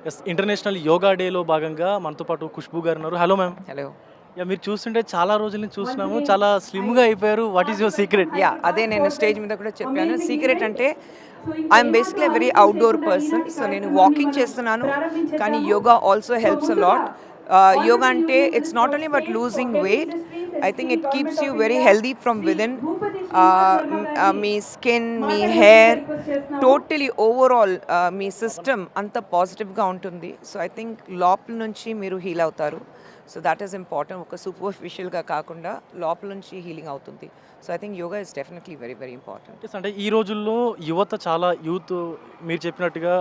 Yes international yoga డేలో భాగంగా మనతో పాటు ఖుష్బూ గారు ఉన్నారు. Hello ma'am. హలో. మీరు చూస్తుంటే చాలా రోజుల నుంచి చూస్తున్నాము, చాలా స్లిమ్గా అయిపోయారు. What is your secret? అదే నేను స్టేజ్ మీద కూడా చెప్పాను. సీక్రెట్ అంటే I'm basically very outdoor person. So నేను వాకింగ్ చేస్తున్నాను, కానీ yoga also helps a lot. Yoga అంటే it's not only but losing weight. I think it keeps you very healthy from within. మీ స్కిన్, మీ హెయిర్, టోటలీ ఓవరాల్ మీ system అంత పాజిటివ్గా ఉంటుంది. సో ఐ థింక్ లోపల నుంచి మీరు హీల్ అవుతారు. So that is important. ఒక సూపర్ఫిషియల్గా కాకుండా లోపల నుంచి హీలింగ్ అవుతుంది. So I think yoga is definitely very very important. అంటే ఈ రోజుల్లో యువత చాలా యూత్ మీరు చెప్పినట్టుగా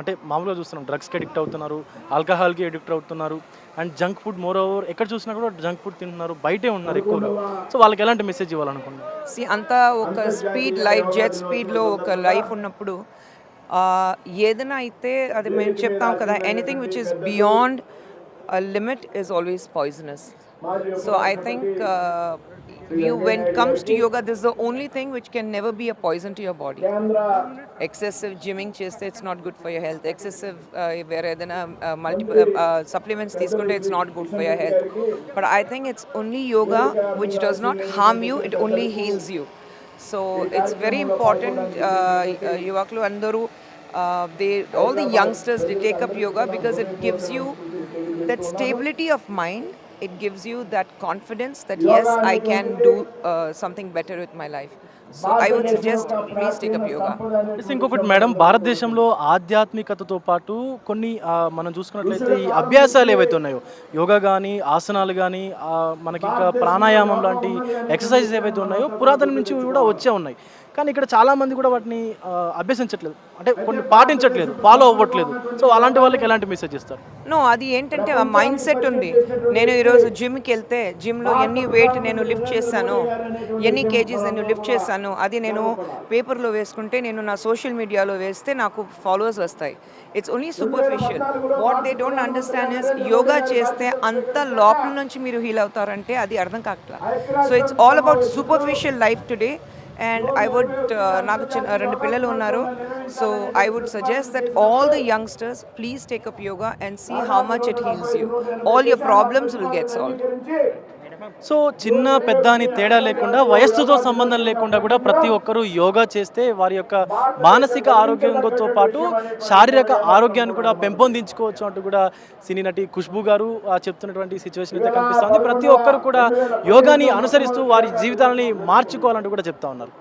అంటే మామూలుగా చూస్తున్నాం, డ్రగ్స్కి అడిక్ట్ అవుతున్నారు, ఆల్కహాల్కి అడిక్ట్ అవుతున్నారు, and junk food more over ఎక్కడ చూసినా కూడా జంక్ ఫుడ్ తింటున్నారు, బయటే ఉన్నారు ఎక్కువగా. సో వాళ్ళకి ఎలాంటి మెసేజ్ ఇవ్వాలనుకుంటున్నారు? అంతా ఒక స్పీడ్ లైఫ్, జెట్ స్పీడ్లో ఒక లైఫ్ ఉన్నప్పుడు ఏదైనా అయితే అది మేము చెప్తాం కదా, anything which is beyond a limit is always poisonous. So I think when it comes to yoga, this is the only thing which can never be a poison to your body. Excessive gymming cheste, it's not good for your health. Excessive where multiple supplements తీసుకుంటే it's not good for your health. But I think it's only yoga which does not harm you, it only heals you. So it's very important. యువకులు అందరూ all the youngsters, they take up yoga because it gives you that stability of mind. It gives you that confidence that yes, I can do something better with my life. So I would suggest please take up yoga. ఇంకొకటి madam, భారతదేశంలో ఆధ్యాత్మికతతో పాటు కొన్ని మనం చూసుకున్నట్లయితే ఈ అభ్యాసాలు ఏవైతే ఉన్నాయో, యోగా కానీ, ఆసనాలు కానీ, మనకి ఇంకా ప్రాణాయామం లాంటి ఎక్సర్సైజెస్ ఏవైతే ఉన్నాయో పురాతనం నుంచి కూడా వచ్చే ఉన్నాయి. కానీ ఇక్కడ చాలామంది కూడా వాటిని అభ్యసించట్లేదు, అంటే కొన్ని పాటించట్లేదు, ఫాలో అవ్వట్లేదు. సో అలాంటి వాళ్ళకి ఎలాంటి మెసేజ్ ఇస్తారు? అది ఏంటంటే ఆ మైండ్ సెట్ ఉంది. నేను ఈరోజు జిమ్కి వెళ్తే జిమ్లో ఎన్ని వెయిట్ నేను లిఫ్ట్ చేశాను, ఎన్ని కేజీస్ నేను లిఫ్ట్ చేశాను, అది నేను పేపర్లో వేసుకుంటే, నేను నా సోషల్ మీడియాలో వేస్తే నాకు ఫాలోవర్స్ వస్తాయి. It's only superficial. What they don't understand is yoga చేస్తే అంత లోపల నుంచి మీరు హీల్ అవుతారంటే అది అర్థం కావట్లా. So it's all about superficial life today. And I would నాకు రెండు పిల్లలు ఉన్నారు. So I would suggest that all the youngsters please take up yoga and see how much it heals you. All your problems will get solved. So చిన్న పెద్ద అని తేడా లేకుండా, వయస్సుతో సంబంధం లేకుండా కూడా ప్రతి ఒక్కరూ యోగా చేస్తే వారి యొక్క మానసిక ఆరోగ్యంతో పాటు శారీరక ఆరోగ్యాన్ని కూడా పెంపొందించుకోవచ్చు అంటూ కూడా సినీ నటి ఖుష్బూ గారు చెప్తున్నటువంటి సిచ్యువేషన్ అయితే కనిపిస్తుంది. ప్రతి ఒక్కరు కూడా యోగాని అనుసరిస్తూ వారి జీవితాలని మార్చుకోవాలంటూ కూడా చెప్తా ఉన్నారు.